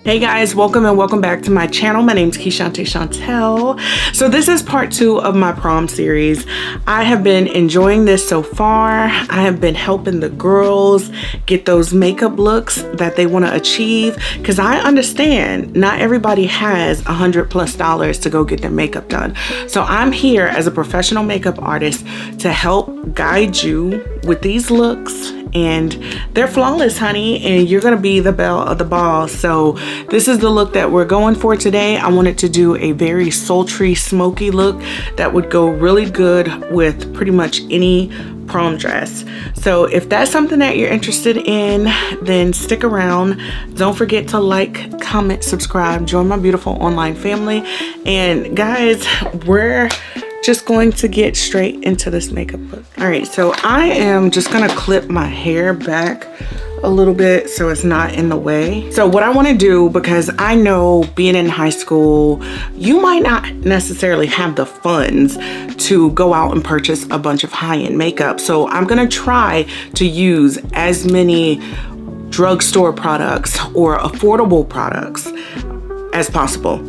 Hey guys, welcome and welcome back to my channel. My name is Keshante Chantel. So this is part 2 of my prom series. I have been enjoying this so far. I have been helping the girls get those makeup looks that they want to achieve, because I understand not everybody has $100+ to go get their makeup done. So I'm here as a professional makeup artist to help guide you with these looks, and they're flawless, honey, and you're gonna be the belle of the ball. So this is the look that we're going for today. I wanted to do a very sultry, smoky look that would go really good with pretty much any prom dress. So if that's something that you're interested in, then stick around. Don't forget to like, comment, subscribe, join my beautiful online family. And guys, we're just going to get straight into this makeup look. All right, so I am just gonna clip my hair back a little bit so it's not in the way. So what I want to do, because I know being in high school, you might not necessarily have the funds to go out and purchase a bunch of high-end makeup. So I'm gonna try to use as many drugstore products or affordable products as possible.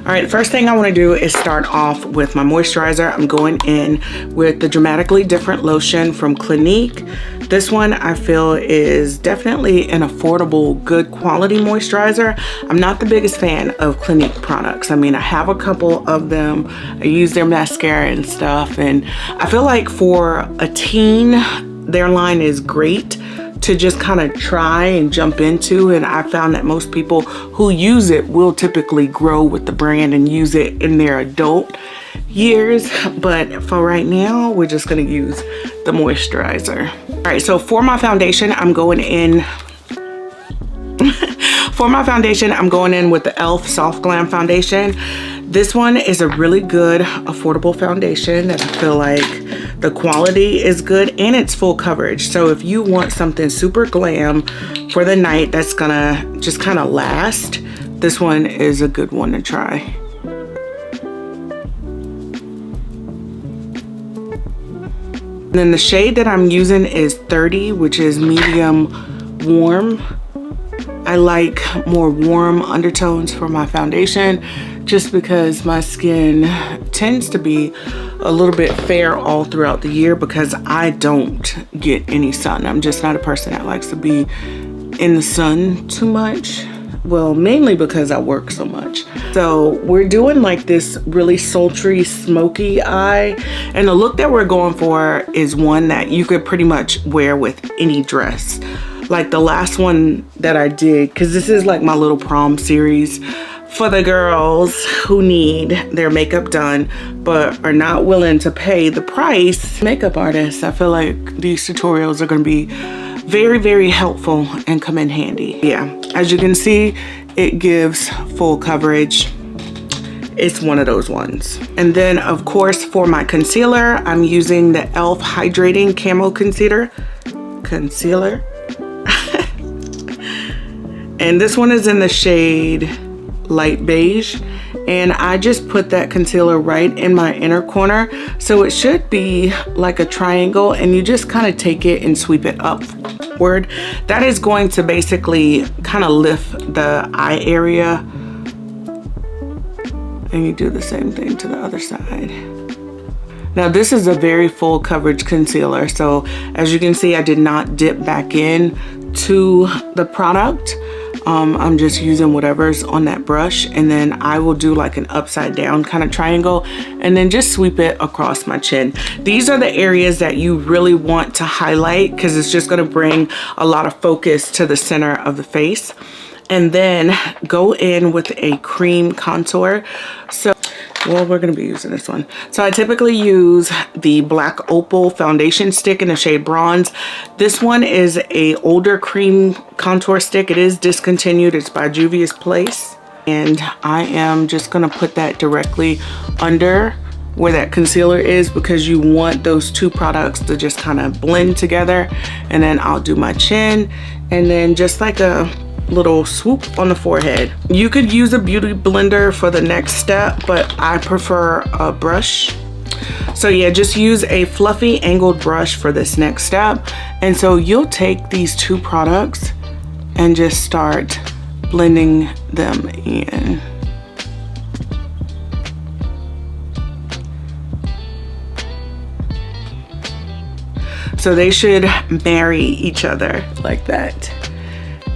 All right, first thing I want to do is start off with my moisturizer. I'm going in with the Dramatically Different lotion from Clinique. This one I feel is definitely an affordable, good quality moisturizer. I'm not the biggest fan of Clinique products. I mean, I have a couple of them. I use their mascara and stuff, and I feel like for a teen, their line is great to just kind of try and jump into, and I found that most people who use it will typically grow with the brand and use it in their adult years. But for right now, we're just gonna use the moisturizer. All right, so for my foundation, I'm going in for my foundation, I'm going in with the e.l.f. Soft Glam Foundation. This one is a really good, affordable foundation that I feel like the quality is good and it's full coverage. So if you want something super glam for the night that's gonna just kind of last, this one is a good one to try. And then the shade that I'm using is 30, which is medium warm. I like more warm undertones for my foundation just because my skin tends to be a little bit fair all throughout the year because I don't get any sun. I'm just not a person that likes to be in the sun too much. Well, mainly because I work so much. So we're doing like this really sultry, smoky eye. And the look that we're going for is one that you could pretty much wear with any dress. Like the last one that I did, because this is like my little prom series for the girls who need their makeup done but are not willing to pay the price. Makeup artists, I feel like these tutorials are going to be very, very helpful and come in handy. Yeah, as you can see, it gives full coverage. It's one of those ones. And then of course for my concealer, I'm using the e.l.f. Hydrating Camo Concealer. And this one is in the shade light beige, and I just put that concealer right in my inner corner, so it should be like a triangle, and you just kind of take it and sweep it upward. That is going to basically kind of lift the eye area, and you do the same thing to the other side. Now this is a very full coverage concealer, so as you can see, I did not dip back in to the product. I'm just using whatever's on that brush, and then I will do like an upside down kind of triangle and then just sweep it across my chin. These are the areas that you really want to highlight because it's just going to bring a lot of focus to the center of the face. And then go in with a cream contour. So, well, we're going to be using this one. So I typically use the Black Opal foundation stick in the shade Bronze. This one is a older cream contour stick. It is discontinued. It's by Juvia's Place. And I am just going to put that directly under where that concealer is because you want those two products to just kind of blend together. And then I'll do my chin and then just like a little swoop on the forehead. You could use a beauty blender for the next step, but I prefer a brush. So yeah, just use a fluffy angled brush for this next step. And so you'll take these two products and just start blending them in. So they should marry each other like that.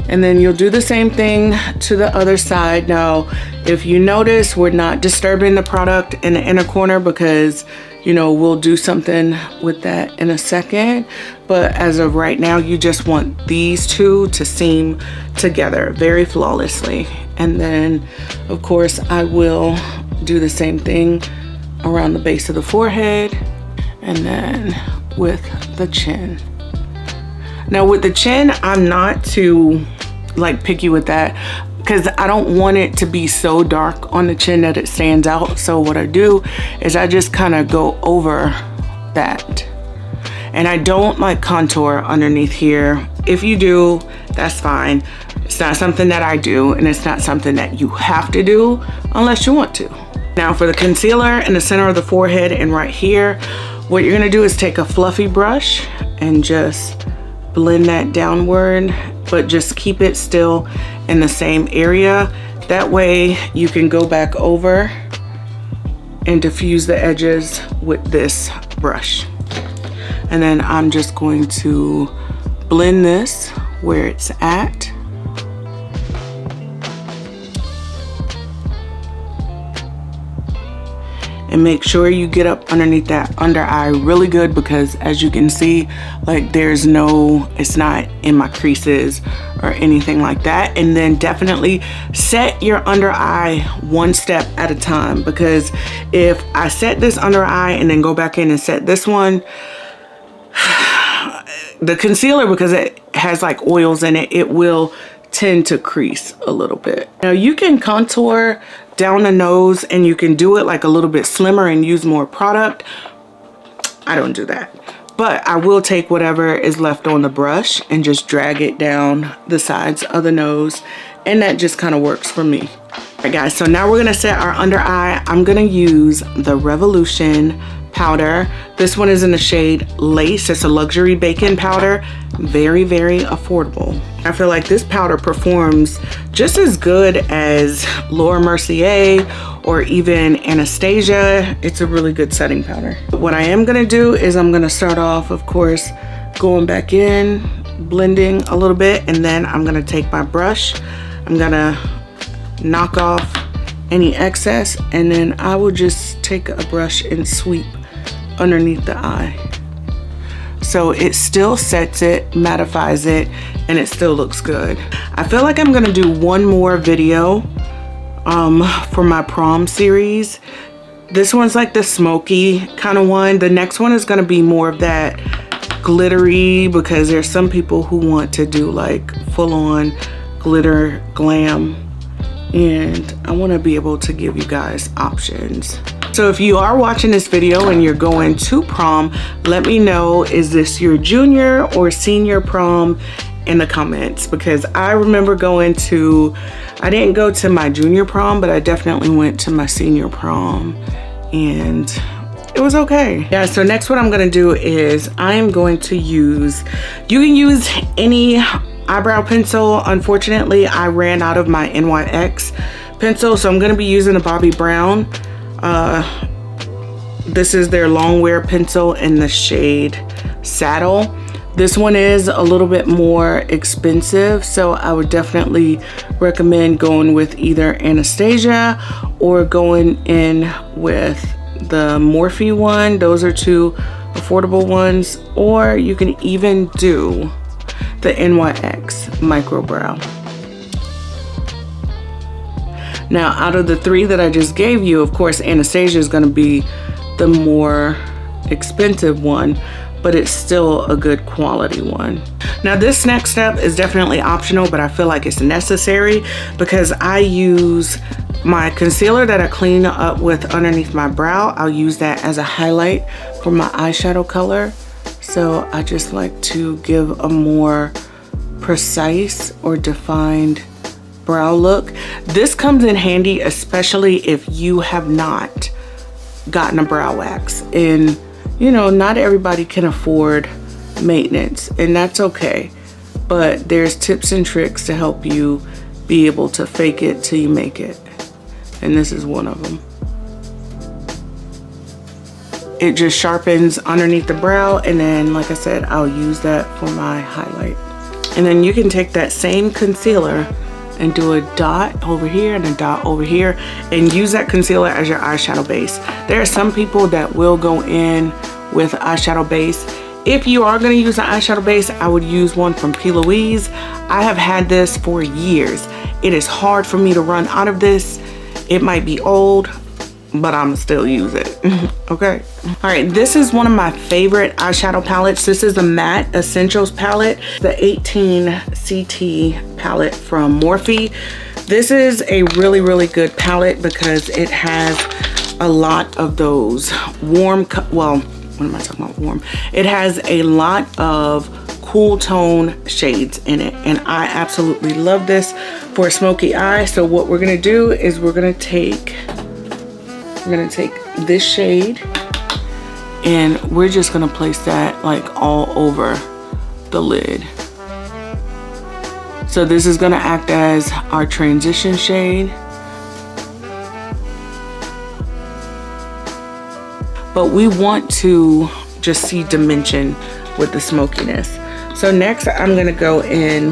And then you'll do the same thing to the other side. Now, if you notice, we're not disturbing the product in the inner corner because, you know, we'll do something with that in a second. But as of right now, you just want these two to seam together very flawlessly. And then, of course, I will do the same thing around the base of the forehead and then with the chin. Now with the chin, I'm not too like picky with that because I don't want it to be so dark on the chin that it stands out. So what I do is I just kind of go over that. And I don't like contour underneath here. If you do, that's fine. It's not something that I do, and it's not something that you have to do unless you want to. Now for the concealer in the center of the forehead and right here, what you're gonna do is take a fluffy brush and just blend that downward, but just keep it still in the same area. That way you can go back over and diffuse the edges with this brush. And then I'm just going to blend this where it's at. And make sure you get up underneath that under eye really good, because as you can see, like there's no, it's not in my creases or anything like that. And then definitely set your under eye one step at a time, because if I set this under eye and then go back in and set this one, the concealer, because it has like oils in it, it will tend to crease a little bit. Now you can contour down the nose and you can do it like a little bit slimmer and use more product. I don't do that, but I will take whatever is left on the brush and just drag it down the sides of the nose, and that just kind of works for me. All right guys, so now we're gonna set our under eye. I'm gonna use the Revolution powder. This one is in the shade Lace. It's a luxury baking powder. Very, very affordable. I feel like this powder performs just as good as Laura Mercier or even Anastasia. It's a really good setting powder. What I am gonna do is I'm gonna start off, of course, going back in, blending a little bit, and then I'm gonna take my brush. I'm gonna knock off any excess, and then I will just take a brush and sweep underneath the eye. So it still sets it, mattifies it, and it still looks good. I feel like I'm gonna do one more video for my prom series. This one's like the smoky kind of one. The next one is gonna be more of that glittery, because there's some people who want to do like full-on glitter glam, and I want to be able to give you guys options. So if you are watching this video and you're going to prom, let me know, is this your junior or senior prom in the comments? Because I remember going to, I didn't go to my junior prom, but I definitely went to my senior prom and it was okay. Yeah, so next what I'm gonna do is I am going to use, you can use any eyebrow pencil. Unfortunately, I ran out of my NYX pencil, so I'm gonna be using a Bobbi Brown. This is their long wear pencil in the shade Saddle. This one is a little bit more expensive, so I would definitely recommend going with either Anastasia or going in with the Morphe one. Those are two affordable ones, or you can even do the NYX micro brow. Now out of the three that I just gave you, of course Anastasia is going to be the more expensive one, but it's still a good quality one. Now this next step is definitely optional, but I feel like it's necessary because I use my concealer that I clean up with underneath my brow. I'll use that as a highlight for my eyeshadow color. So I just like to give a more precise or defined brow look. This comes in handy, especially if you have not gotten a brow wax. And you know, not everybody can afford maintenance, and that's okay. But there's tips and tricks to help you be able to fake it till you make it. And this is one of them. It just sharpens underneath the brow, and then like I said, I'll use that for my highlight. And then you can take that same concealer and do a dot over here and a dot over here, and use that concealer as your eyeshadow base. There are some people that will go in with eyeshadow base. If you are going to use an eyeshadow base, I would use one from P. Louise. I have had this for years. It is hard for me to run out of this. It might be old, but I'm still use it. Okay. All right, this is one of my favorite eyeshadow palettes. This is a matte essentials palette, the 18 CT palette from Morphe. This is a really, really good palette because it has a lot of those warm, well, what am I talking about, warm? It has a lot of cool tone shades in it, and I absolutely love this for a smoky eye. So what we're gonna do is we're gonna take this shade, and we're just gonna place that like all over the lid. So this is gonna act as our transition shade. But we want to just see dimension with the smokiness. So next I'm gonna go in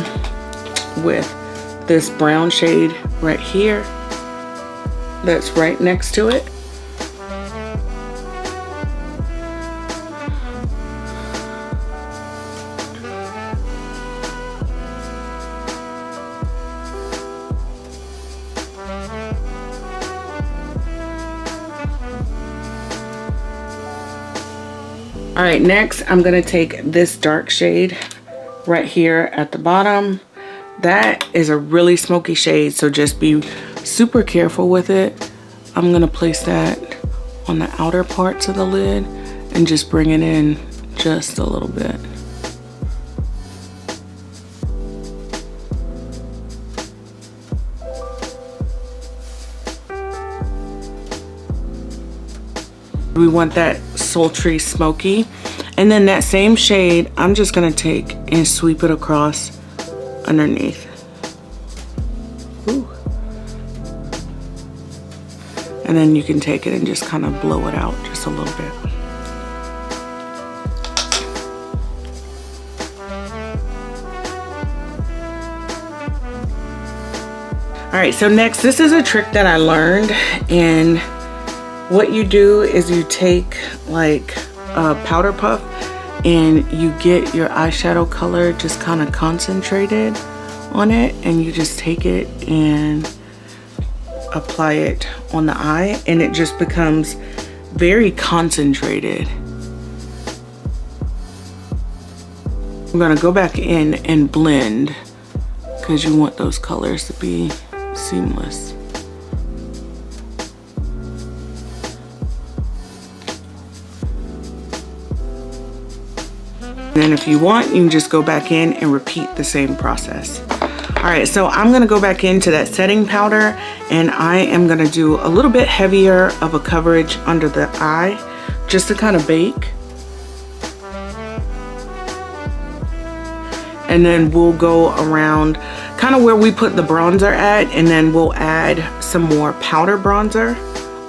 with this brown shade right here that's right next to it. All right, next I'm gonna take this dark shade right here at the bottom. That is a really smoky shade, so just be super careful with it. I'm gonna place that on the outer parts of the lid and just bring it in just a little bit. We want that sultry smoky. And then that same shade, I'm just gonna take and sweep it across underneath. Ooh. And then you can take it and just kind of blow it out just a little bit. All right, so next, this is a trick that I learned, and what you do is you take like a powder puff and you get your eyeshadow color just kind of concentrated on it, and you just take it and apply it on the eye, and it just becomes very concentrated. I'm gonna go back in and blend because you want those colors to be seamless. And then if you want, you can just go back in and repeat the same process. All right, so I'm gonna go back into that setting powder, and I am gonna do a little bit heavier of a coverage under the eye, just to kind of bake. And then we'll go around kind of where we put the bronzer at, and then we'll add some more powder bronzer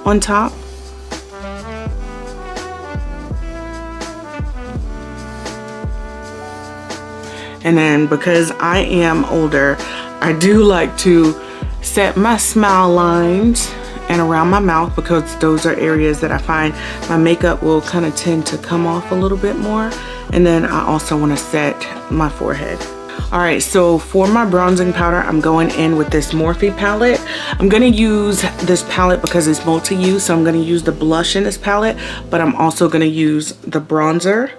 on top. And then because I am older, I do like to set my smile lines and around my mouth, because those are areas that I find my makeup will kind of tend to come off a little bit more. And then I also want to set my forehead. All right, so for my bronzing powder, I'm going in with this Morphe palette. I'm gonna use this palette because it's multi-use, so I'm gonna use the blush in this palette, but I'm also gonna use the bronzer.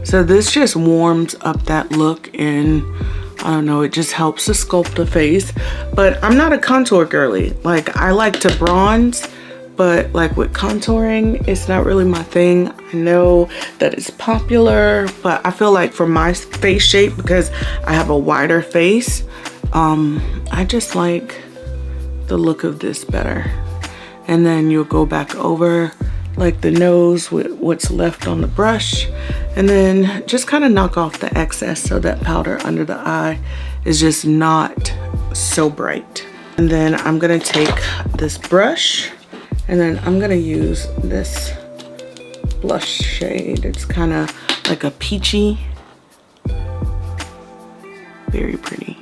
So this just warms up that look, and I don't know, it just helps to sculpt the face. But I'm not a contour girly. Like, I like to bronze, but like with contouring, it's not really my thing. I know that it's popular, but I feel like for my face shape, because I have a wider face, I just like the look of this better. And then you'll go back over like the nose with what's left on the brush, and then just kind of knock off the excess so that powder under the eye is just not so bright. And then I'm gonna take this brush, and then I'm gonna use this blush shade. It's kind of like a peachy, very pretty.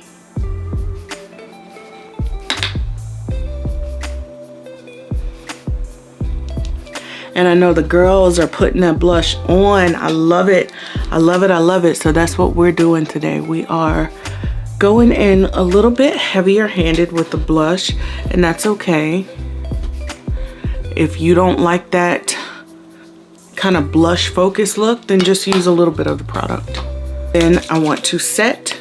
And I know the girls are putting that blush on. I love it. I love it. I love it. So that's what we're doing today. We are going in a little bit heavier handed with the blush, and that's okay. If you don't like that kind of blush focus look, then just use a little bit of the product. Then I want to set.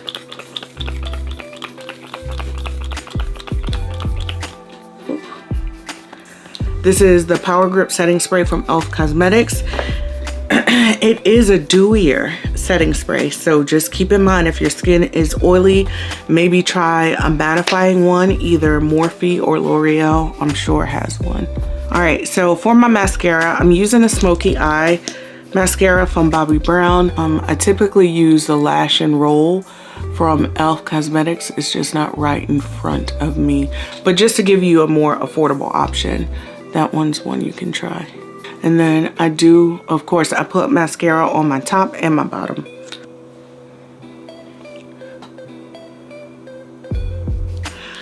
This is the Power Grip Setting Spray from e.l.f. Cosmetics. It is a dewier setting spray, so just keep in mind if your skin is oily, maybe try a mattifying one, either Morphe or L'Oreal. I'm sure has one. All right, so for my mascara, I'm using a smoky eye mascara from Bobbi Brown. I typically use the Lash and Roll from e.l.f. Cosmetics. It's just not right in front of me, but just to give you a more affordable option, that one's one you can try. And then I do, of course, I put mascara on my top and my bottom.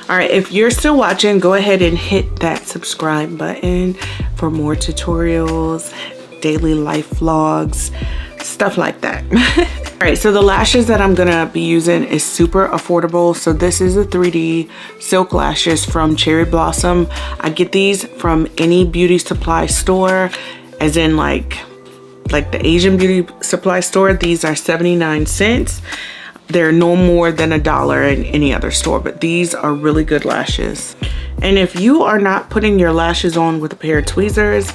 All right, if you're still watching, go ahead and hit that subscribe button for more tutorials, daily life vlogs, stuff like that. All right, so the lashes that I'm gonna be using is super affordable. So this is the 3D silk lashes from Cherry Blossom. I get these from any beauty supply store, as in like the Asian beauty supply store. These are 79 cents. They're no more than $1 in any other store, but these are really good lashes. And if you are not putting your lashes on with a pair of tweezers,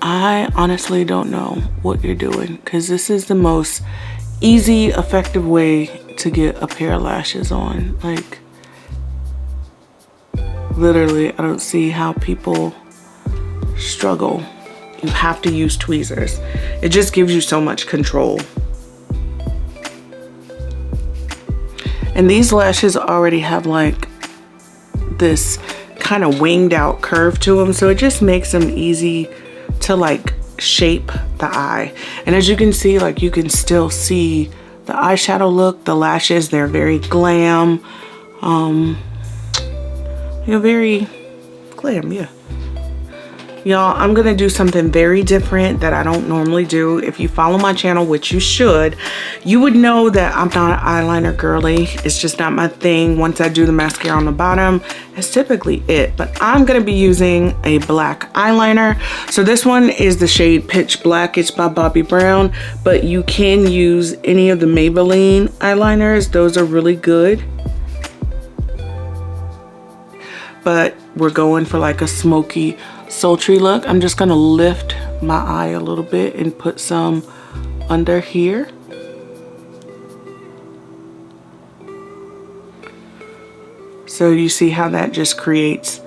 I honestly don't know what you're doing, because this is the most easy, effective way to get a pair of lashes on. Like, literally, I don't see how people struggle. You have to use tweezers. It just gives you so much control. And these lashes already have like this kind of winged out curve to them, so it just makes them easy to like shape the eye. And as you can see, like, you can still see the eyeshadow look. The lashes, they're very glam, very glam. Yeah, y'all, I'm gonna do something very different that I don't normally do. If you follow my channel, which you should, you would know that I'm not an eyeliner girly. It's just not my thing. Once I do the mascara on the bottom, that's typically it. But I'm gonna be using a black eyeliner. So this one is the shade Pitch Black. It's by Bobbi Brown, but you can use any of the Maybelline eyeliners. Those are really good. But we're going for like a smoky, sultry look. I'm just gonna lift my eye a little bit and put some under here. So you see how that just creates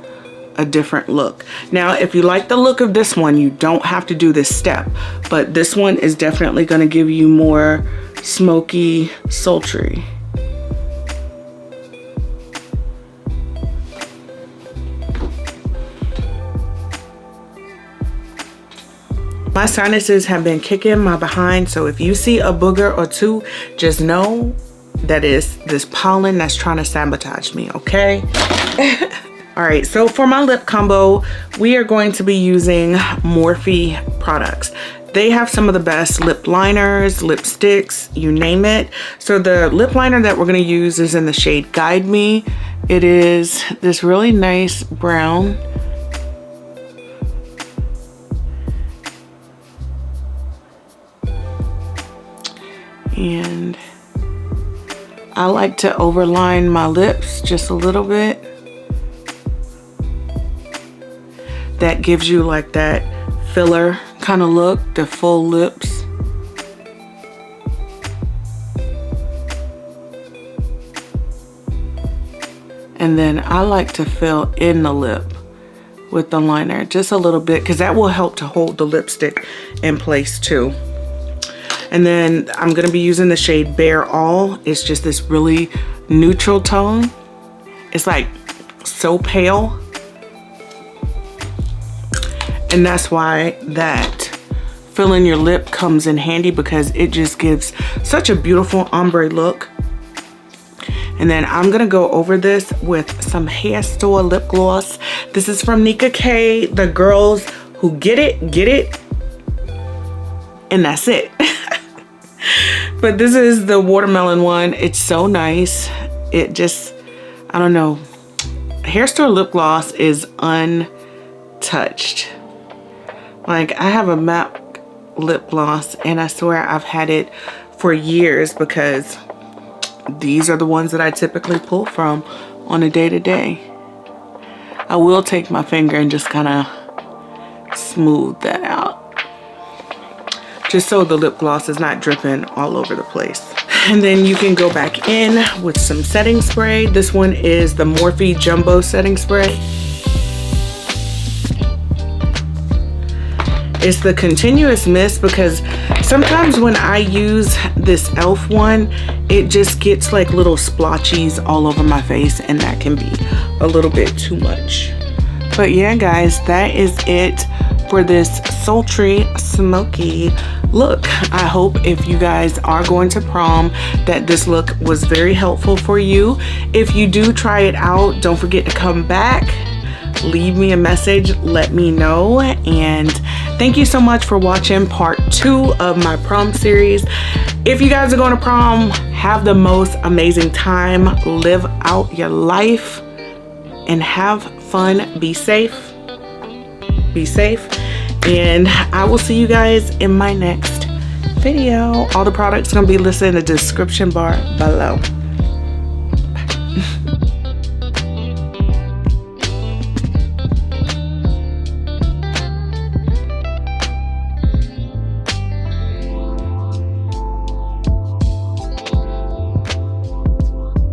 a different look. Now, if you like the look of this one, you don't have to do this step, but this one is definitely gonna give you more smoky, sultry. My sinuses have been kicking my behind, so if you see a booger or two, just know that is this pollen that's trying to sabotage me, okay? All right, so for my lip combo, we are going to be using Morphe products. They have some of the best lip liners, lipsticks, you name it. So the lip liner that we're gonna use is in the shade Guide Me. It is this really nice brown. And I like to overline my lips just a little bit. That gives you like that filler kind of look, the full lips. And then I like to fill in the lip with the liner just a little bit, because that will help to hold the lipstick in place too. And then I'm gonna be using the shade Bare All. It's just this really neutral tone. It's like so pale. And that's why that fill in your lip comes in handy, because it just gives such a beautiful ombre look. And then I'm gonna go over this with some Hair Store lip gloss. This is from Nika K. The girls who get it, and that's it. But this is the watermelon one. It's so nice. It just, I don't know. Hair Store lip gloss is untouched. Like, I have a MAC lip gloss, and I swear I've had it for years, because these are the ones that I typically pull from on a day-to-day. I will take my finger and just kind of smooth that out, just so the lip gloss is not dripping all over the place. And then you can go back in with some setting spray. This one is the Morphe Jumbo Setting Spray. It's the continuous mist, because sometimes when I use this e.l.f. one, it just gets like little splotches all over my face, and that can be a little bit too much. But yeah, guys, that is it for this sultry, smoky look. I hope if you guys are going to prom that this look was very helpful for you. If you do try it out, don't forget to come back, leave me a message, let me know. And thank you so much for watching part 2 of my prom series. If you guys are going to prom, have the most amazing time, live out your life, and have fun. Be safe, and I will see you guys in my next video. All the products are going to be listed in the description bar below. Bye.